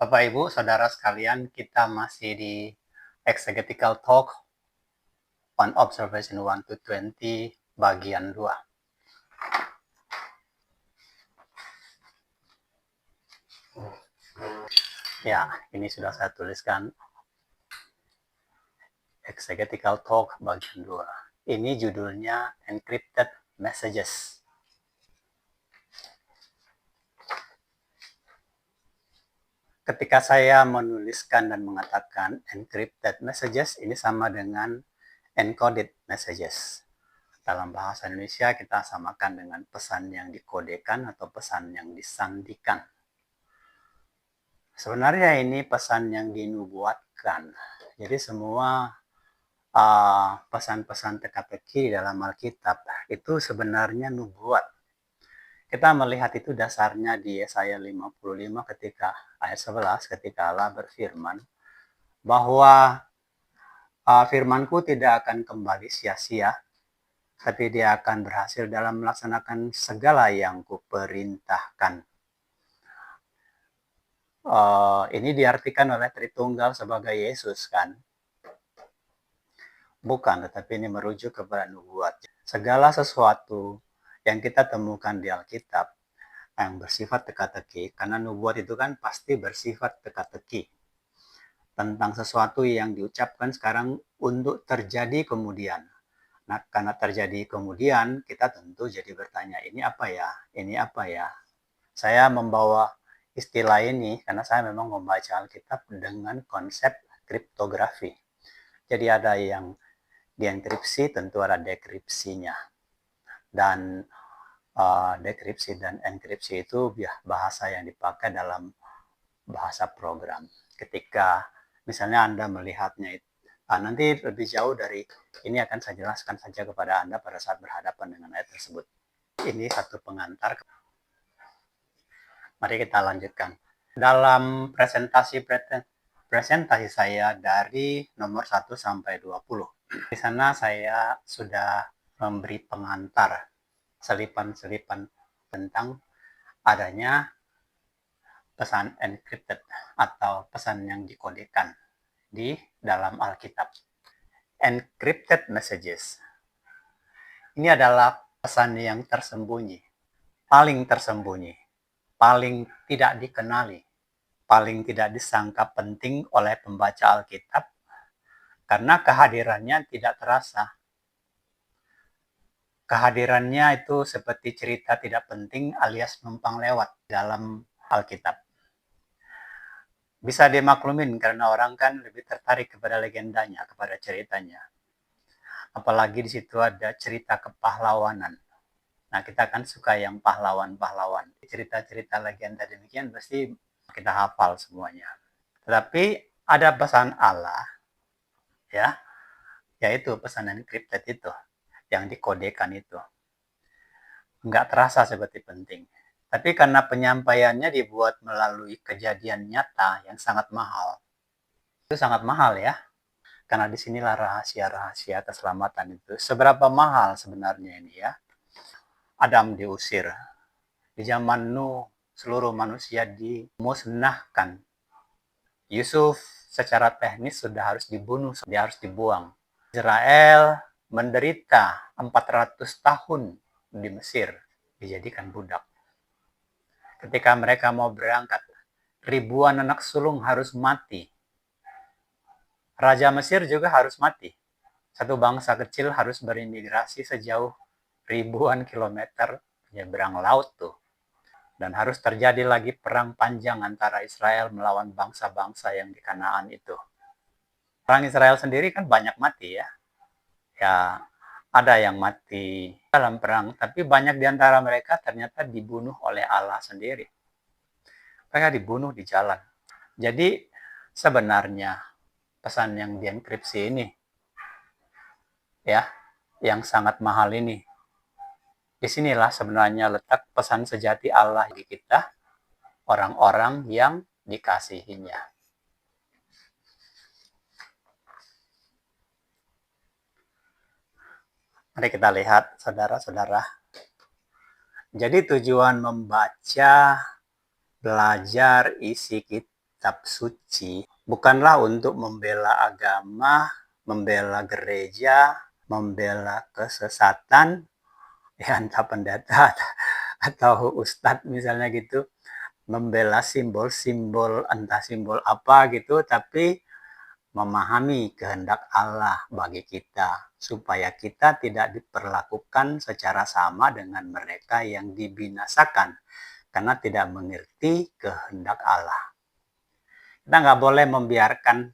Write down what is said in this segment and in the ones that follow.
Bapak, Ibu, Saudara sekalian, kita masih di Exegetical Talk on Observation 1 to 20 bagian 2. Ya, ini sudah saya tuliskan Exegetical Talk bagian 2. Ini judulnya Encrypted Messages. Ketika saya menuliskan dan mengatakan encrypted messages, ini sama dengan encoded messages. Dalam bahasa Indonesia kita samakan dengan pesan yang dikodekan atau pesan yang disandikan. Sebenarnya ini pesan yang dinubuatkan. Jadi semua pesan-pesan teka-teki di dalam Alkitab itu sebenarnya nubuat. Kita melihat itu dasarnya di Yesaya 55 ketika ayat 11 ketika Allah berfirman bahwa firman-Ku tidak akan kembali sia-sia, tapi dia akan berhasil dalam melaksanakan segala yang Kuperintahkan. Ini diartikan oleh Tritunggal sebagai Yesus, kan? Bukan, tetapi ini merujuk kepada nubuat. Segala sesuatu yang kita temukan di Alkitab yang bersifat teka-teki, karena nubuat itu kan pasti bersifat teka-teki. Tentang sesuatu yang diucapkan sekarang untuk terjadi kemudian. Nah, karena terjadi kemudian, kita tentu jadi bertanya, ini apa ya? Ini apa ya? Saya membawa istilah ini karena saya memang membaca Alkitab dengan konsep kriptografi. Jadi ada yang dienkripsi, tentu ada dekripsinya. Dan dekripsi dan enkripsi itu bahasa yang dipakai dalam bahasa program. Ketika misalnya Anda melihatnya itu, nanti lebih jauh dari ini akan saya jelaskan saja kepada Anda pada saat berhadapan dengan ayat tersebut. Ini satu pengantar. Mari kita lanjutkan. Dalam presentasi saya dari nomor 1 sampai 20. Di sana saya sudah memberi pengantar, selipan-selipan tentang adanya pesan encrypted atau pesan yang dikodekan di dalam Alkitab. Encrypted messages. Ini adalah pesan yang tersembunyi, paling tersembunyi, paling tidak dikenali, paling tidak disangka penting oleh pembaca Alkitab karena kehadirannya tidak terasa. Kehadirannya itu seperti cerita tidak penting alias numpang lewat dalam Alkitab. Bisa dimaklumin karena orang kan lebih tertarik kepada legendanya, kepada ceritanya. Apalagi di situ ada cerita kepahlawanan. Nah, kita kan suka yang pahlawan-pahlawan. Cerita-cerita legenda demikian pasti kita hafal semuanya. Tetapi ada pesan Allah, ya, yaitu pesan encrypted itu, yang dikodekan itu. Enggak terasa seperti penting. Tapi karena penyampaiannya dibuat melalui kejadian nyata yang sangat mahal. Itu sangat mahal ya. Karena disinilah rahasia-rahasia keselamatan itu. Seberapa mahal sebenarnya ini ya. Adam diusir. Di zaman Nuh, seluruh manusia dimusnahkan. Yusuf secara teknis sudah harus dibunuh, dia harus dibuang. Israel menderita 400 tahun di Mesir, dijadikan budak. Ketika mereka mau berangkat, ribuan anak sulung harus mati. Raja Mesir juga harus mati. Satu bangsa kecil harus berimigrasi sejauh ribuan kilometer menyeberang laut tuh. Dan harus terjadi lagi perang panjang antara Israel melawan bangsa-bangsa yang di Kanaan itu. Orang Israel sendiri kan banyak mati ya. Ya, ada yang mati dalam perang, tapi banyak di antara mereka ternyata dibunuh oleh Allah sendiri. Mereka dibunuh di jalan. Jadi sebenarnya pesan yang dienkripsi ini, ya, yang sangat mahal ini, disinilah sebenarnya letak pesan sejati Allah di kita, orang-orang yang dikasihinya. Mari kita lihat, saudara-saudara. Jadi tujuan membaca, belajar isi kitab suci bukanlah untuk membela agama, membela gereja, membela kesesatan, ya entah pendeta atau ustadz misalnya gitu, membela simbol-simbol, entah simbol apa gitu, tapi memahami kehendak Allah bagi kita, supaya kita tidak diperlakukan secara sama dengan mereka yang dibinasakan, karena tidak mengerti kehendak Allah. Kita nggak boleh membiarkan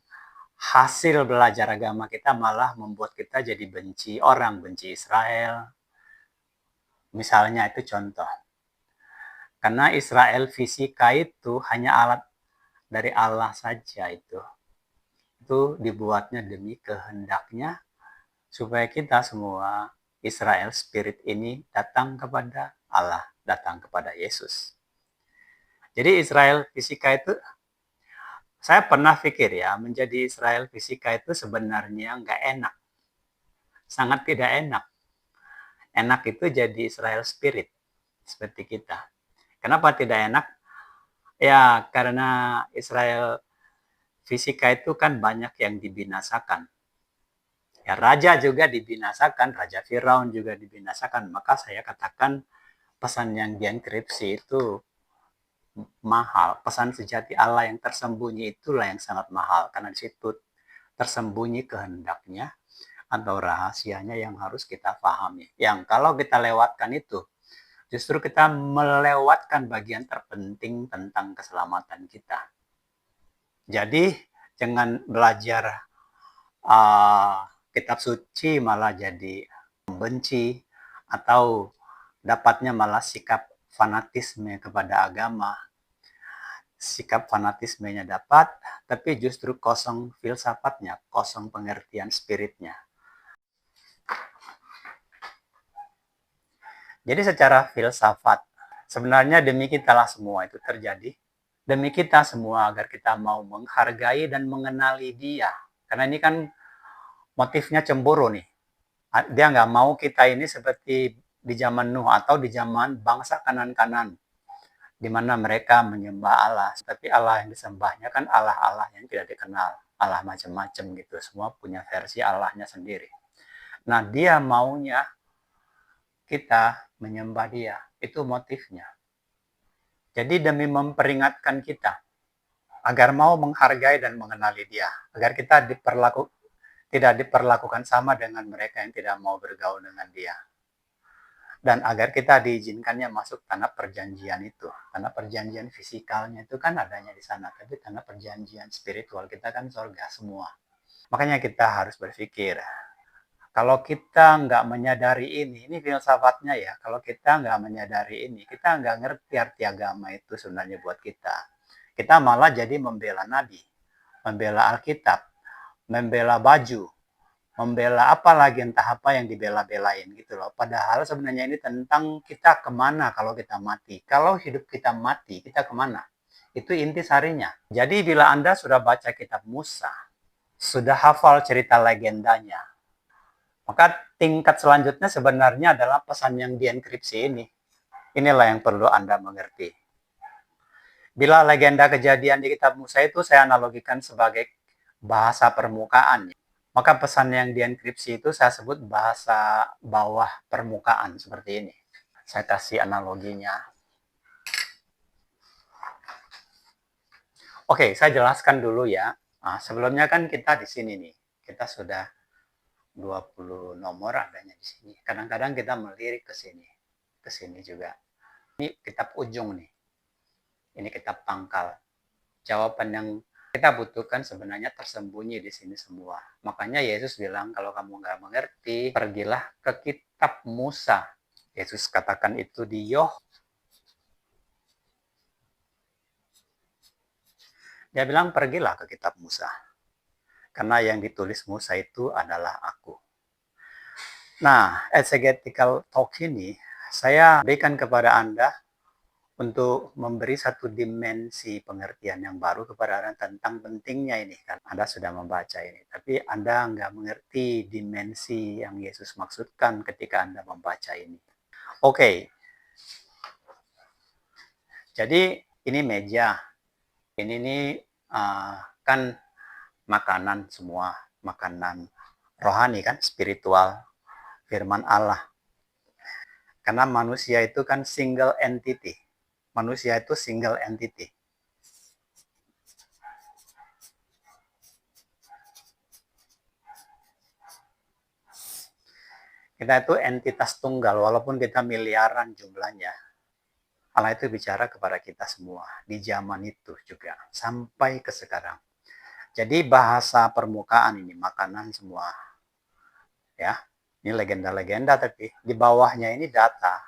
hasil belajar agama kita malah membuat kita jadi benci orang, benci Israel. Misalnya itu contoh. Karena Israel fisika itu hanya alat dari Allah saja itu. Itu dibuatnya demi kehendaknya supaya kita semua Israel spirit ini datang kepada Allah, datang kepada Yesus. Jadi Israel fisika itu, saya pernah pikir ya, menjadi Israel fisika itu sebenarnya nggak enak. Sangat tidak enak. Enak itu jadi Israel spirit, seperti kita. Kenapa tidak enak? Ya, karena Israel fisika itu kan banyak yang dibinasakan. Ya, raja juga dibinasakan, Raja Firaun juga dibinasakan. Maka saya katakan pesan yang dienkripsi itu mahal. Pesan sejati Allah yang tersembunyi itulah yang sangat mahal. Karena di situ tersembunyi kehendaknya atau rahasianya yang harus kita pahami. Yang kalau kita lewatkan itu, justru kita melewatkan bagian terpenting tentang keselamatan kita. Jadi jangan belajar kitab suci malah jadi membenci atau dapatnya malah sikap fanatisme kepada agama. Sikap fanatismenya dapat, tapi justru kosong filsafatnya, kosong pengertian spiritnya. Jadi secara filsafat, sebenarnya demi kitalah semua itu terjadi. Demi kita semua agar kita mau menghargai dan mengenali dia. Karena ini kan motifnya cemburu nih. Dia nggak mau kita ini seperti di zaman Nuh atau di zaman bangsa kanan-kanan, di mana mereka menyembah Allah. Tapi Allah yang disembahnya kan Allah-Allah yang tidak dikenal. Allah macam-macam gitu. Semua punya versi Allahnya sendiri. Nah, dia maunya kita menyembah dia. Itu motifnya. Jadi demi memperingatkan kita agar mau menghargai dan mengenali dia. Agar kita tidak diperlakukan sama dengan mereka yang tidak mau bergaul dengan dia. Dan agar kita diizinkannya masuk tanah perjanjian itu. Tanah perjanjian fisikalnya itu kan adanya di sana. Tapi tanah perjanjian spiritual kita kan surga semua. Makanya kita harus berpikir, kalau kita nggak menyadari ini filsafatnya ya, kalau kita nggak menyadari ini, kita nggak ngerti arti agama itu sebenarnya buat kita. Kita malah jadi membela Nabi, membela Alkitab, membela baju, membela apa lagi entah apa yang dibela-belain gitu loh. Padahal sebenarnya ini tentang kita kemana kalau kita mati. Kalau hidup kita mati, kita kemana? Itu inti sarinya. Jadi bila Anda sudah baca kitab Musa, sudah hafal cerita legendanya, maka tingkat selanjutnya sebenarnya adalah pesan yang dienkripsi ini. Inilah yang perlu Anda mengerti. Bila legenda kejadian di kitab Musa itu saya analogikan sebagai bahasa permukaan. Maka pesan yang dienkripsi itu saya sebut bahasa bawah permukaan seperti ini. Saya kasih analoginya. Oke, saya jelaskan dulu ya. Nah, sebelumnya kan kita di sini nih. Kita sudah 20 nomor adanya di sini. Kadang-kadang kita melirik ke sini. Ke sini juga. Ini kitab ujung nih. Ini kitab pangkal. Jawaban yang kita butuhkan sebenarnya tersembunyi di sini semua. Makanya Yesus bilang, kalau kamu nggak mengerti, pergilah ke kitab Musa. Yesus katakan itu di Dia bilang, pergilah ke kitab Musa. Karena yang ditulis Musa itu adalah aku. Nah, exegetical talk ini, saya berikan kepada Anda untuk memberi satu dimensi pengertian yang baru kepada Anda tentang pentingnya ini. Kan Anda sudah membaca ini, tapi Anda nggak mengerti dimensi yang Yesus maksudkan ketika Anda membaca ini. Oke. Jadi ini meja. Ini nih kan makanan semua, makanan rohani kan, spiritual, firman Allah. Karena manusia itu kan single entity. Manusia itu single entity. Kita itu entitas tunggal, walaupun kita miliaran jumlahnya. Allah itu bicara kepada kita semua di zaman itu juga sampai ke sekarang. Jadi bahasa permukaan ini makanan semua, ya. Ini legenda-legenda, tapi di bawahnya ini data.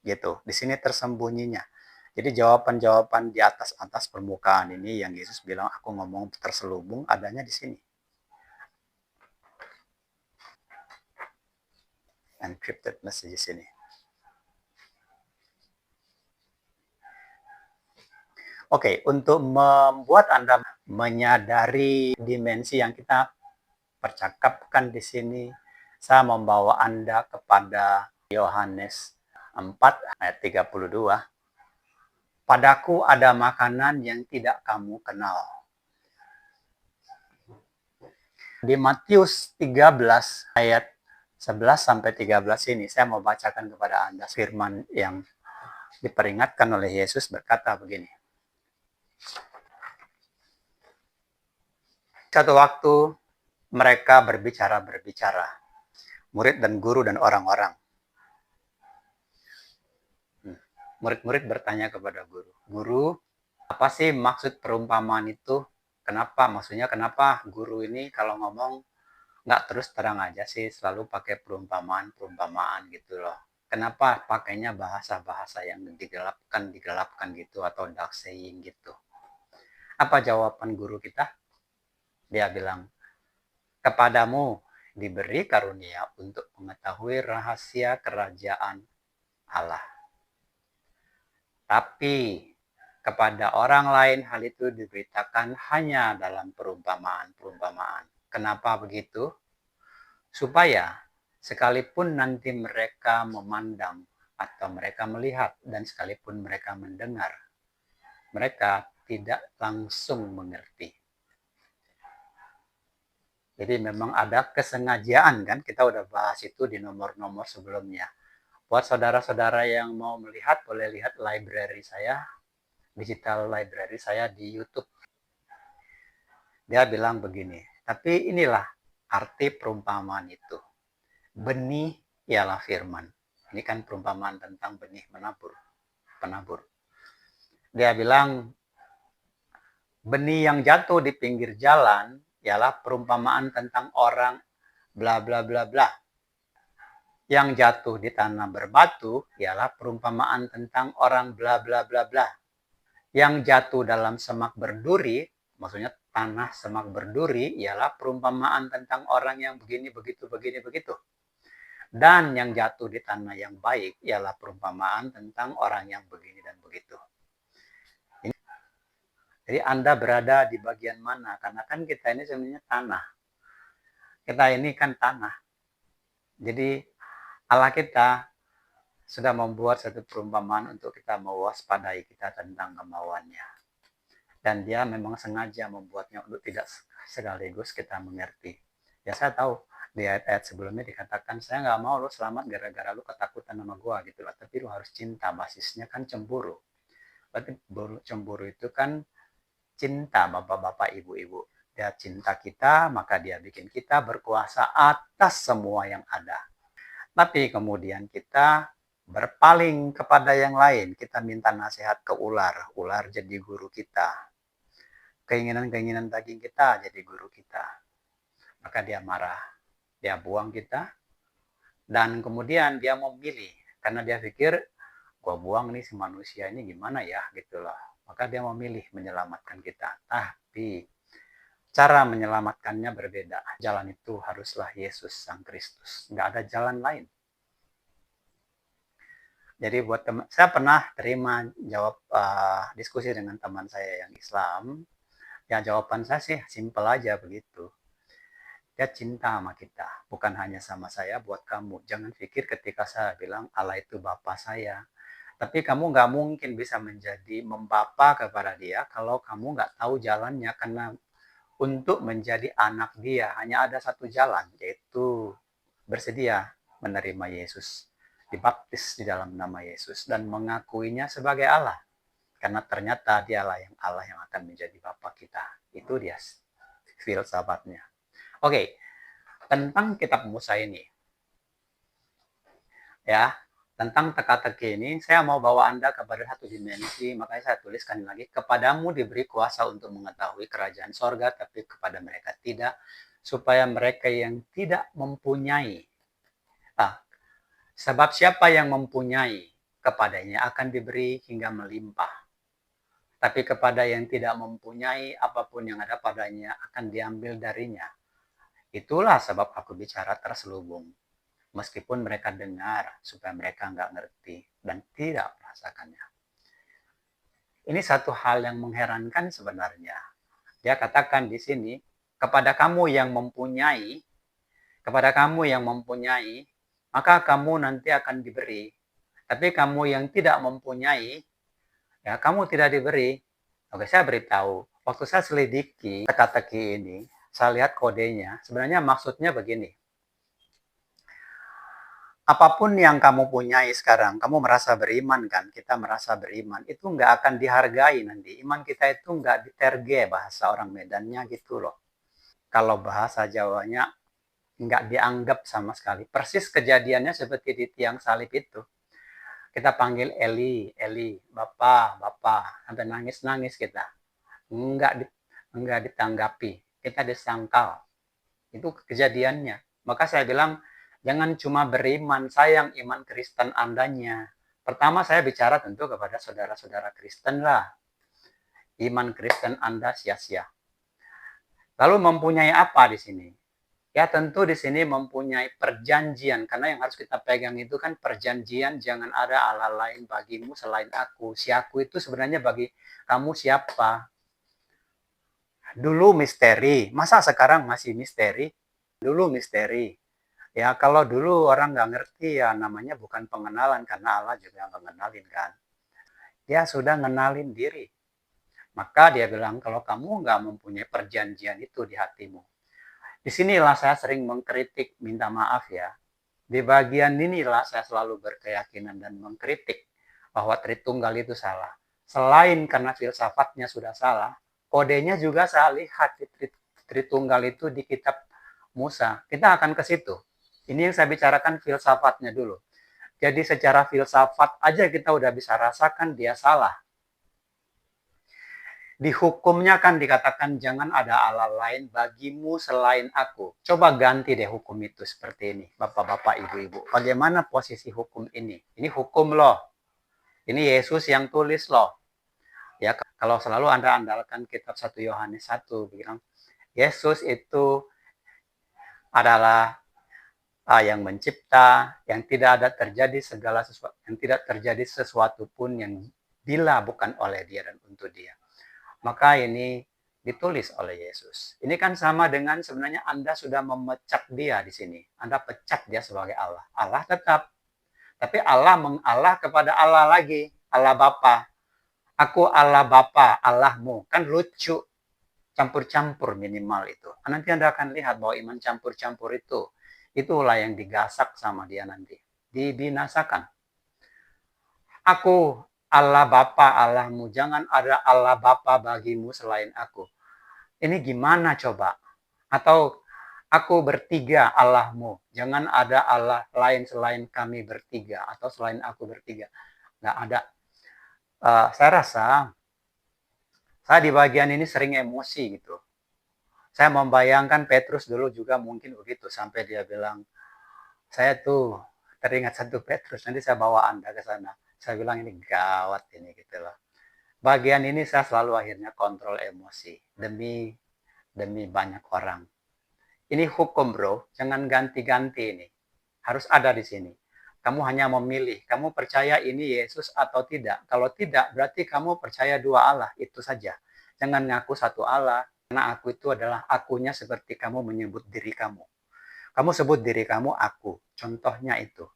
Gitu. Di sini tersembunyinya. Jadi jawaban-jawaban di atas permukaan ini yang Yesus bilang aku ngomong terselubung adanya di sini. Encrypted messages ini. Oke, untuk membuat Anda menyadari dimensi yang kita percakapkan di sini, saya membawa Anda kepada Yohanes 4 ayat 32. Padaku ada makanan yang tidak kamu kenal. Di Matius 13 ayat 11 sampai 13 ini saya mau bacakan kepada Anda firman yang diperingatkan oleh Yesus berkata begini. Satu waktu mereka berbicara, murid dan guru dan orang-orang. Murid-murid bertanya kepada guru, guru, apa sih maksud perumpamaan itu? Maksudnya kenapa guru ini kalau ngomong nggak terus terang aja sih, selalu pakai perumpamaan gitu loh. Kenapa pakainya bahasa-bahasa yang digelapkan gitu, atau dark saying gitu? Apa jawaban guru kita? Dia bilang, kepadamu diberi karunia untuk mengetahui rahasia kerajaan Allah. Tapi kepada orang lain hal itu diberitakan hanya dalam perumpamaan. Kenapa begitu? Supaya sekalipun nanti mereka memandang atau mereka melihat dan sekalipun mereka mendengar, mereka tidak langsung mengerti. Jadi memang ada kesengajaan kan, kita udah bahas itu di nomor-nomor sebelumnya. Buat saudara-saudara yang mau melihat, boleh lihat library saya, digital library saya di YouTube. Dia bilang begini, tapi inilah arti perumpamaan itu. Benih ialah firman. Ini kan perumpamaan tentang benih penabur. Dia bilang, benih yang jatuh di pinggir jalan ialah perumpamaan tentang orang bla bla bla bla. Yang jatuh di tanah berbatu ialah perumpamaan tentang orang bla bla bla bla. Yang jatuh dalam semak berduri, maksudnya tanah semak berduri, ialah perumpamaan tentang orang yang begini, begitu, begini, begitu. Dan yang jatuh di tanah yang baik ialah perumpamaan tentang orang yang begini dan begitu. Jadi Anda berada di bagian mana? Karena kan kita ini sebenarnya tanah. Kita ini kan tanah. Jadi Allah kita sudah membuat satu perumpamaan untuk kita mewaspadai kita tentang kemauannya. Dan dia memang sengaja membuatnya untuk tidak sekaligus kita mengerti. Ya saya tahu di ayat-ayat sebelumnya dikatakan, saya nggak mau lo selamat gara-gara lo ketakutan sama gua gitu lah. Tapi lo harus cinta, basisnya kan cemburu. Berarti cemburu itu kan cinta bapak-bapak, ibu-ibu. Dia cinta kita, maka dia bikin kita berkuasa atas semua yang ada. Tapi kemudian kita berpaling kepada yang lain. Kita minta nasihat ke ular. Ular jadi guru kita. Keinginan-keinginan daging kita jadi guru kita. Maka dia marah. Dia buang kita. Dan kemudian dia memilih. Karena dia pikir, gua buang nih si manusia ini gimana ya gitu loh. Maka dia memilih menyelamatkan kita. Tapi cara menyelamatkannya berbeda. Jalan itu haruslah Yesus Sang Kristus. Nggak ada jalan lain. Jadi buat saya pernah terima jawab diskusi dengan teman saya yang Islam. Ya jawaban saya sih simpel aja begitu. Dia cinta sama kita, bukan hanya sama saya, buat kamu. Jangan pikir ketika saya bilang Allah itu Bapa saya, Tapi kamu nggak mungkin bisa menjadi membapa kepada dia kalau kamu nggak tahu jalannya, karena untuk menjadi anak dia hanya ada satu jalan, yaitu bersedia menerima Yesus, dibaptis di dalam nama Yesus, dan mengakuinya sebagai Allah. Karena ternyata dialah yang Allah yang akan menjadi Bapa kita. Itu dia filsafatnya. Oke, tentang kitab Musa ini. Ya, tentang teka-teki ini, saya mau bawa Anda kepada satu dimensi, makanya saya tuliskan lagi, kepadamu diberi kuasa untuk mengetahui kerajaan sorga, tapi kepada mereka tidak, supaya mereka yang tidak mempunyai. Sebab siapa yang mempunyai, kepadanya akan diberi hingga melimpah. Tapi kepada yang tidak mempunyai, apapun yang ada padanya akan diambil darinya. Itulah sebab aku bicara terselubung. Meskipun mereka dengar, supaya mereka nggak ngerti dan tidak merasakannya. Ini satu hal yang mengherankan sebenarnya. Dia katakan di sini, kepada kamu yang mempunyai, maka kamu nanti akan diberi. Tapi kamu yang tidak mempunyai, ya kamu tidak diberi. Oke, saya beritahu. Waktu saya selidiki teka-teki ini, saya lihat kodenya. Sebenarnya maksudnya begini. Apapun yang kamu punyai sekarang, kamu merasa beriman kan? Kita merasa beriman. Itu nggak akan dihargai nanti. Iman kita itu nggak diterge, bahasa orang Medannya gitu loh. Kalau bahasa Jawanya nggak dianggap sama sekali. Persis kejadiannya seperti di tiang salib itu. Kita panggil Eli, Eli, Bapak, Bapak. Sampai nangis-nangis kita. Nggak ditanggapi. Kita disangkal. Itu kejadiannya. Maka saya bilang, jangan cuma beriman, sayang iman Kristen Andanya. Pertama saya bicara tentu kepada saudara-saudara Kristen lah. Iman Kristen Anda sia-sia. Lalu mempunyai apa di sini? Ya tentu di sini mempunyai perjanjian. Karena yang harus kita pegang itu kan perjanjian, jangan ada Allah lain bagimu selain aku. Si aku itu sebenarnya bagi kamu siapa? Dulu misteri. Masa sekarang masih misteri? Dulu misteri. Ya kalau dulu orang nggak ngerti ya namanya bukan pengenalan, karena Allah juga nggak ngenalin kan. Dia sudah ngenalin diri. Maka dia bilang kalau kamu nggak mempunyai perjanjian itu di hatimu. Disinilah saya sering mengkritik, minta maaf ya. Di bagian inilah saya selalu berkeyakinan dan mengkritik bahwa Tritunggal itu salah. Selain karena filsafatnya sudah salah, kodenya juga saya lihat di Tritunggal itu di kitab Musa. Kita akan ke situ. Ini yang saya bicarakan filsafatnya dulu. Jadi secara filsafat aja kita udah bisa rasakan dia salah. Di hukumnya kan dikatakan jangan ada Allah lain bagimu selain aku. Coba ganti deh hukum itu seperti ini, bapak-bapak, ibu-ibu. Bagaimana posisi hukum ini? Ini hukum loh. Ini Yesus yang tulis loh. Ya, kalau selalu Anda andalkan kitab 1 Yohanes 1 bilang Yesus itu adalah yang mencipta, yang tidak ada terjadi segala sesuatu, yang tidak terjadi sesuatu pun yang bila bukan oleh dia dan untuk dia. Maka ini ditulis oleh Yesus. Ini kan sama dengan sebenarnya Anda sudah memecat dia di sini. Anda pecat dia sebagai Allah. Allah tetap. Tapi Allah mengalah kepada Allah lagi. Allah Bapa. Aku Allah Bapa, Allahmu. Kan lucu. Campur-campur minimal itu. Nanti Anda akan lihat bahwa iman campur-campur itu. Itulah yang digasak sama dia nanti. Dibinasakan. Aku Allah Bapa Allahmu, jangan ada Allah Bapa bagimu selain aku. Ini gimana coba? Atau aku bertiga Allahmu, jangan ada Allah lain selain kami bertiga atau selain aku bertiga. Nggak ada. Saya rasa saya di bagian ini sering emosi gitu. Saya membayangkan Petrus dulu juga mungkin begitu sampai dia bilang, saya tuh teringat satu Petrus, nanti saya bawa Anda ke sana. Saya bilang ini gawat ini gitu loh. Bagian ini saya selalu akhirnya kontrol emosi demi banyak orang. Ini hukum bro, jangan ganti-ganti ini. Harus ada di sini. Kamu hanya memilih, kamu percaya ini Yesus atau tidak. Kalau tidak, berarti kamu percaya dua Allah, itu saja. Jangan ngaku satu Allah, karena aku itu adalah akunya seperti kamu menyebut diri kamu. Kamu sebut diri kamu aku, contohnya itu.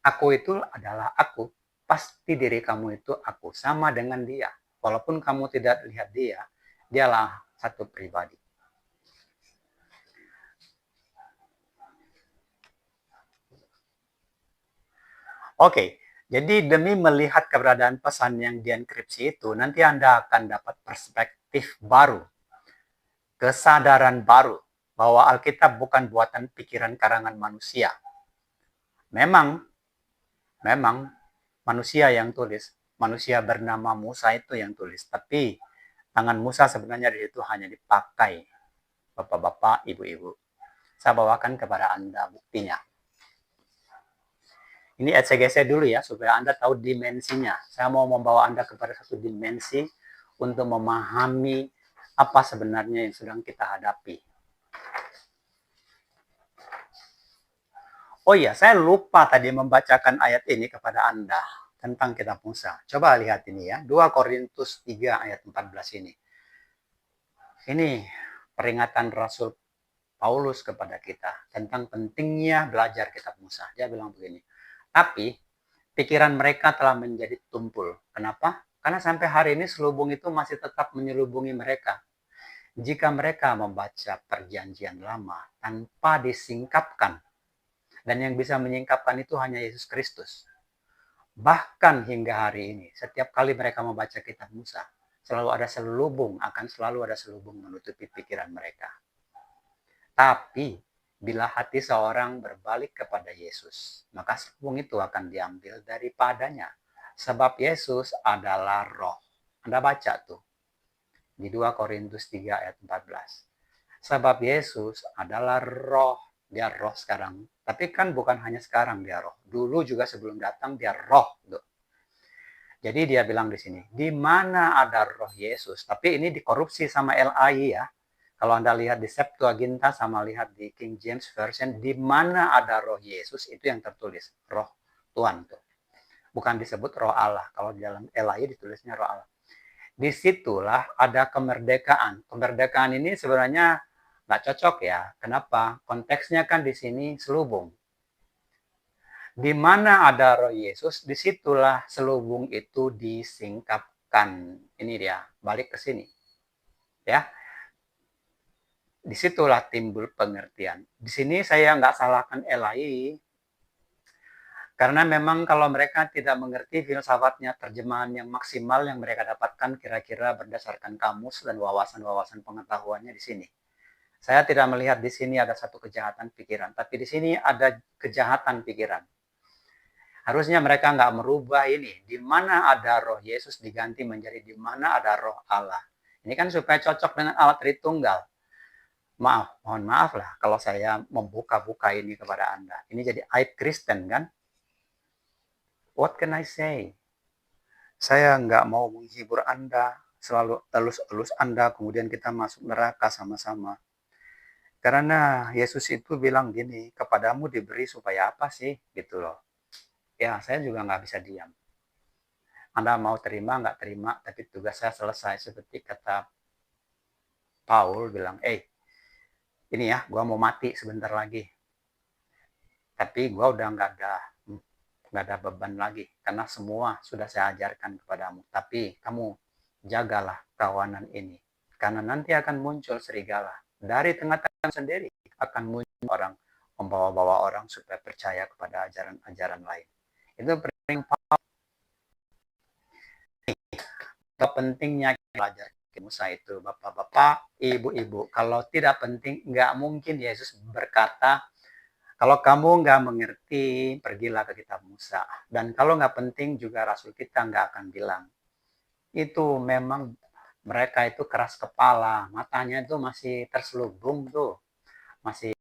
Aku itu adalah aku. pasti diri kamu itu aku, sama dengan dia. Walaupun kamu tidak lihat dia, dialah satu pribadi. Oke, jadi demi melihat keberadaan pesan yang dienkripsi itu, nanti Anda akan dapat perspektif baru, kesadaran baru, bahwa Alkitab bukan buatan pikiran karangan manusia. Memang manusia yang tulis, manusia bernama Musa itu yang tulis, tapi tangan Musa sebenarnya di situ hanya dipakai bapak-bapak, ibu-ibu. Saya bawakan kepada Anda buktinya. Ini eksegese dulu ya, supaya Anda tahu dimensinya. Saya mau membawa Anda kepada satu dimensi untuk memahami apa sebenarnya yang sedang kita hadapi. Oh iya, saya lupa tadi membacakan ayat ini kepada Anda tentang kitab Musa. Coba lihat ini ya, 2 Korintus 3 ayat 14 ini. Ini peringatan Rasul Paulus kepada kita tentang pentingnya belajar kitab Musa. Dia bilang begini, tapi pikiran mereka telah menjadi tumpul. Kenapa? Karena sampai hari ini selubung itu masih tetap menyelubungi mereka. Jika mereka membaca perjanjian lama tanpa disingkapkan, dan yang bisa menyingkapkan itu hanya Yesus Kristus. Bahkan hingga hari ini, setiap kali mereka membaca kitab Musa, selalu ada selubung menutupi pikiran mereka. Tapi bila hati seorang berbalik kepada Yesus, maka selubung itu akan diambil daripadanya. Sebab Yesus adalah roh. Anda baca tuh di 2 Korintus 3 ayat 14. Sebab Yesus adalah roh. Dia roh sekarang. Tapi kan bukan hanya sekarang dia roh. Dulu juga sebelum datang dia roh. Tuh. Jadi dia bilang di sini, di mana ada roh Yesus. Tapi ini dikorupsi sama LAI ya. Kalau Anda lihat di Septuaginta sama lihat di King James Version, di mana ada roh Yesus, itu yang tertulis. Roh Tuhan tuh. Bukan disebut roh Allah. Kalau di dalam LAI ditulisnya roh Allah. Disitulah ada kemerdekaan. Kemerdekaan ini sebenarnya nggak cocok ya. Kenapa? Konteksnya kan di sini selubung. Di mana ada roh Yesus, disitulah selubung itu disingkapkan. Ini dia, balik ke sini. Ya, disitulah timbul pengertian. Di sini saya nggak salahkan LAI, karena memang kalau mereka tidak mengerti filsafatnya, terjemahan yang maksimal yang mereka dapatkan kira-kira berdasarkan kamus dan wawasan-wawasan pengetahuannya di sini. Saya tidak melihat di sini ada satu kejahatan pikiran, tapi di sini ada kejahatan pikiran. Harusnya mereka nggak merubah ini. Di mana ada roh Yesus diganti menjadi di mana ada roh Allah. Ini kan supaya cocok dengan Allah Tritunggal. Maaf, mohon maaf lah kalau saya membuka-buka ini kepada Anda. Ini jadi aib Kristen kan? What can I say? Saya nggak mau menghibur Anda, selalu elus-elus Anda, kemudian kita masuk neraka sama-sama. Karena Yesus itu bilang gini, kepadamu diberi supaya apa sih? Gitu loh. Ya, saya juga nggak bisa diam. Anda mau terima, nggak terima, tapi tugas saya selesai. Seperti kata Paul bilang, ini ya, gue mau mati sebentar lagi. Tapi gue udah nggak ada beban lagi. Karena semua sudah saya ajarkan kepadamu. Tapi kamu jagalah kawanan ini. Karena nanti akan muncul serigala. Dari tengah-tengah sendiri akan muncul orang, membawa-bawa orang supaya percaya kepada ajaran-ajaran lain. Itu penting. Pentingnya belajar Musa itu, bapak-bapak, ibu-ibu. Kalau tidak penting, nggak mungkin Yesus berkata, kalau kamu nggak mengerti, pergilah ke kitab Musa. Dan kalau nggak penting juga Rasul kita nggak akan bilang. Itu memang mereka itu keras kepala, matanya itu masih terselubung tuh, masih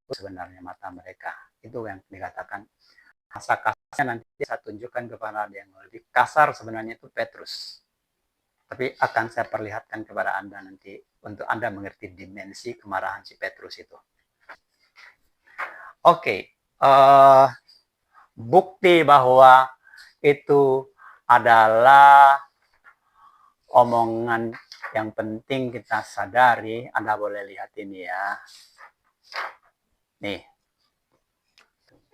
sebenarnya mata mereka. Itu yang dikatakan. Kasar-kasarnya nanti saya tunjukkan kepada yang lebih kasar sebenarnya itu Petrus. Tapi akan saya perlihatkan kepada Anda nanti untuk Anda mengerti dimensi kemarahan si Petrus itu. Oke, bukti bahwa itu adalah omongan yang penting kita sadari. Anda boleh lihat ini ya. Nih,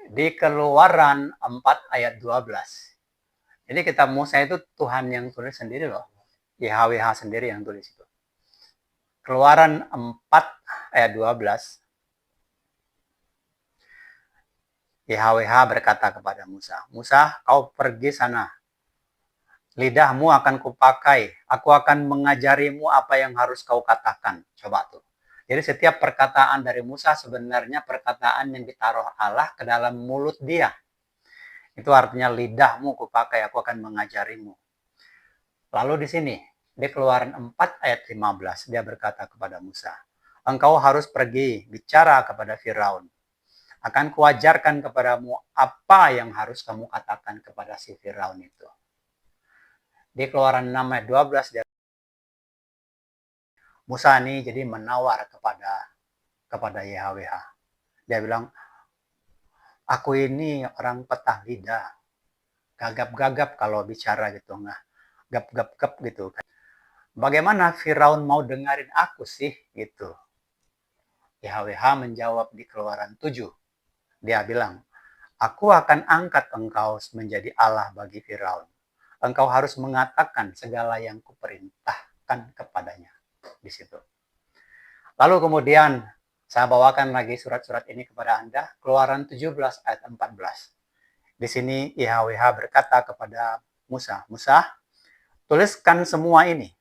di Keluaran 4 ayat 12. Jadi kitab Musa itu Tuhan yang tulis sendiri loh. YHWH sendiri yang tulis itu. Keluaran 4 ayat 12. YHWH berkata kepada Musa, Musa, kau pergi sana. Lidahmu akan kupakai. Aku akan mengajarimu apa yang harus kau katakan. Coba tuh. Jadi setiap perkataan dari Musa sebenarnya perkataan yang ditaruh Allah ke dalam mulut dia. Itu artinya lidahmu kupakai, aku akan mengajarimu. Lalu di sini, di Keluaran 4 ayat 15, dia berkata kepada Musa, engkau harus pergi bicara kepada Firaun. Akan kuajarkan kepadamu apa yang harus kamu katakan kepada si Firaun itu. Di Keluaran 6 ayat 12, Musa ini jadi menawar kepada YHWH. Dia bilang, aku ini orang petah lidah, gagap-gagap kalau bicara gitu, nggak gap-gap-gap gitu. Bagaimana Firaun mau dengerin aku sih gitu. YHWH menjawab di Keluaran 7. Dia bilang, aku akan angkat engkau menjadi Allah bagi Firaun. Engkau harus mengatakan segala yang kuperintahkan kepadanya. Di situ. Lalu kemudian saya bawakan lagi surat-surat ini kepada Anda. Keluaran 17 ayat 14. Di sini YHWH berkata kepada Musa, Musa, tuliskan semua ini.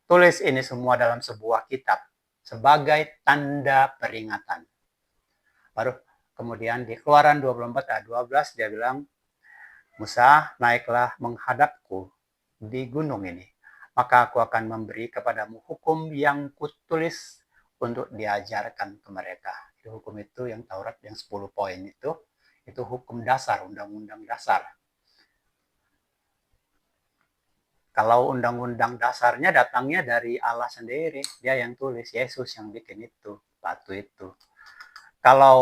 Tulis ini semua dalam sebuah kitab sebagai tanda peringatan. Baru kemudian di Keluaran 24 ayat 12 dia bilang, Musa, naiklah menghadapku di gunung ini. Maka aku akan memberi kepadamu hukum yang kutulis untuk diajarkan ke mereka. Itu hukum itu yang Taurat yang 10 poin itu hukum dasar, undang-undang dasar. Kalau undang-undang dasarnya datangnya dari Allah sendiri, dia yang tulis, Yesus yang bikin itu, batu itu. Kalau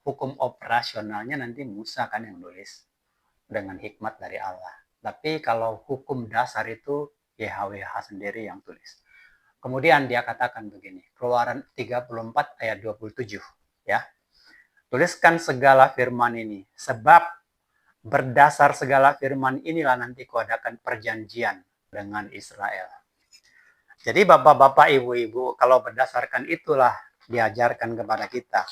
hukum operasionalnya nanti Musa kan yang nulis dengan hikmat dari Allah. Tapi kalau hukum dasar itu YHWH sendiri yang tulis. Kemudian dia katakan begini, Keluaran 34 ayat 27, ya. Tuliskan segala firman ini, sebab berdasar segala firman inilah nanti kuadakan perjanjian dengan Israel. Jadi bapak-bapak, ibu-ibu, kalau berdasarkan itulah diajarkan kepada kita.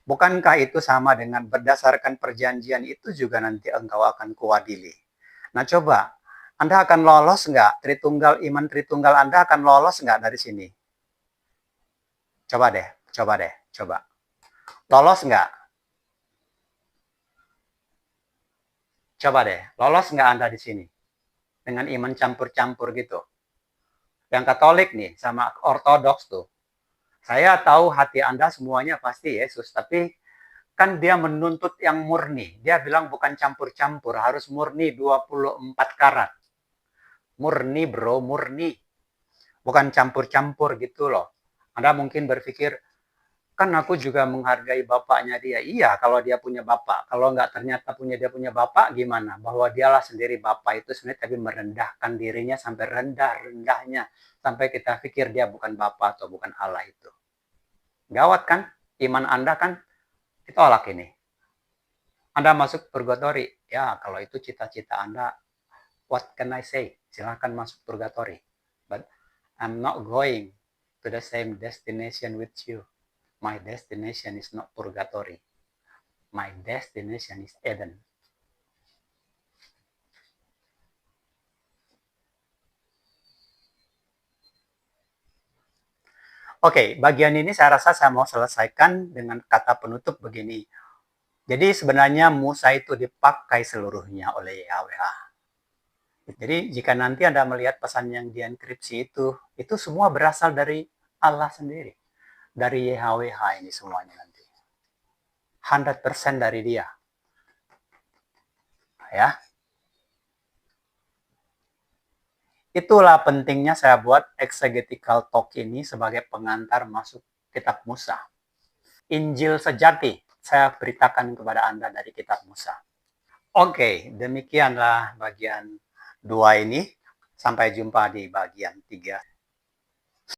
Bukankah itu sama dengan berdasarkan perjanjian itu juga nanti engkau akan kuadili? Nah coba, Anda akan lolos nggak? Iman Tritunggal Anda akan lolos nggak dari sini? Coba deh. Lolos nggak? Coba deh, lolos nggak Anda di sini? Dengan iman campur-campur gitu. Yang Katolik nih, sama Ortodoks tuh. Saya tahu hati Anda semuanya pasti Yesus, tapi kan dia menuntut yang murni. Dia bilang bukan campur-campur, harus murni 24 karat. Murni bro, murni. Bukan campur-campur gitu loh. Anda mungkin berpikir, kan aku juga menghargai bapaknya dia. Iya, kalau dia punya bapak. Kalau nggak ternyata dia punya bapak, gimana? Bahwa dialah sendiri bapak itu sebenarnya, tapi merendahkan dirinya sampai rendah-rendahnya. Sampai kita pikir dia bukan bapak atau bukan Allah itu. Gawat kan? Iman Anda kan ditolak ini. Anda masuk purgatory. Ya, kalau itu cita-cita Anda, what can I say? Silahkan masuk purgatory. But I'm not going to the same destination with you. My destination is not purgatory. My destination is Eden. Oke, bagian ini saya rasa saya mau selesaikan dengan kata penutup begini. Jadi sebenarnya Musa itu dipakai seluruhnya oleh YHWH. Jadi jika nanti Anda melihat pesan yang dienkripsi itu semua berasal dari Allah sendiri. Dari YHWH ini semuanya nanti. 100% dari dia. Ya. Itulah pentingnya saya buat exegetical talk ini sebagai pengantar masuk kitab Musa. Injil sejati saya beritakan kepada Anda dari kitab Musa. Oke, demikianlah bagian 2 ini. Sampai jumpa di bagian 3.